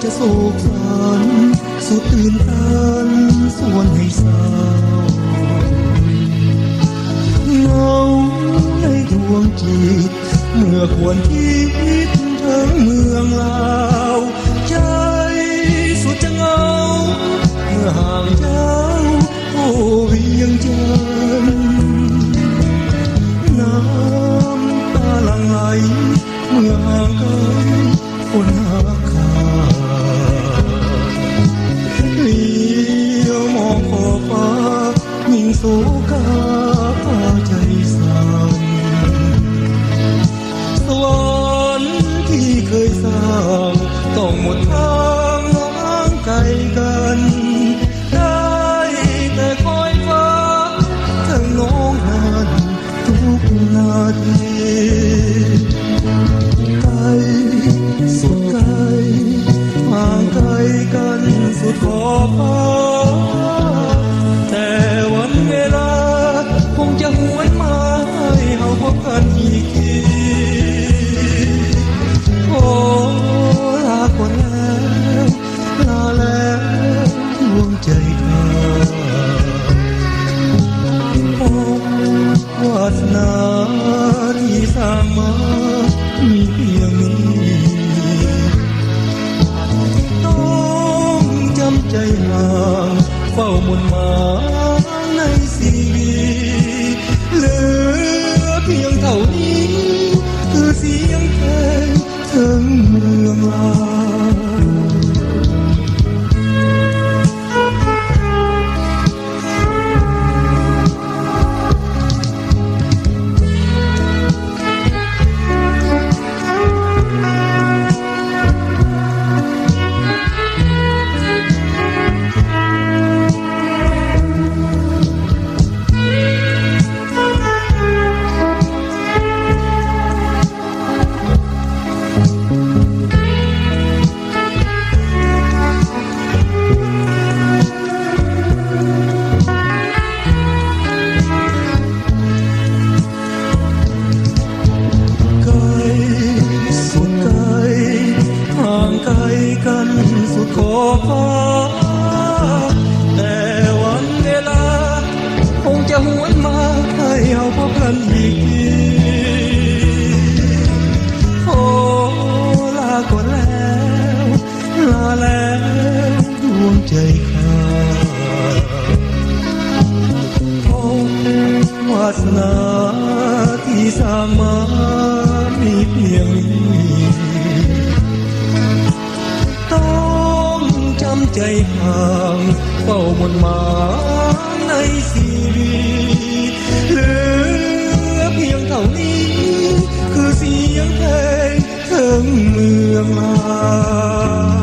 จะโศกสันสุดตื่นตันส่วนให้เศร้าเงาในดวงจิตเมื่อควรคิดถึงเมืองลาวใจสุดจะเงาเมื่อห่างเจ้าโอ้เวียงจันทร์น้ำตาหลั่งไหลเมื่อห่างไกลคนหาค่าเลี้ยวมองขอบฟ้ายิ่งโศกาพาใจสั่นสวรรค์ที่เคยสร้างต้องหมดทางห่างไกลกันได้แต่คอยฟ้าทั้งน้องนั้นทุกนาทีไกลสุดไกลห่างไกลกันสุดขอบฟ้าแต่วันเวลาคงจะหวนมาให้เราพบกันอีกทีโอ้ลาก่อนแล้วลาแล้วดวงใจเธอโอ้วาสนาที่สร้างมามีเพียงนี้ต้องจำใจห่างเฝ้ามนหมายในชีวิตเหลือเพียงเท่านี้คือเสียงเพลงถึงเมืองลาวกันสุดขอบฟ้าแต่วันเวลาคงจะหวนมาให้เราพบกันอีกทีโอ้ลาก่อนแล้วลาแล้วดวงใจขาดโอ้วาสนาที่สร้างมามีเพียงนี้ต้องจำใจห่างเฝ้ามนหมายในชีวิตเหลือเพียงเท่านี้คือเสียงเพลงถึงเมืองลาว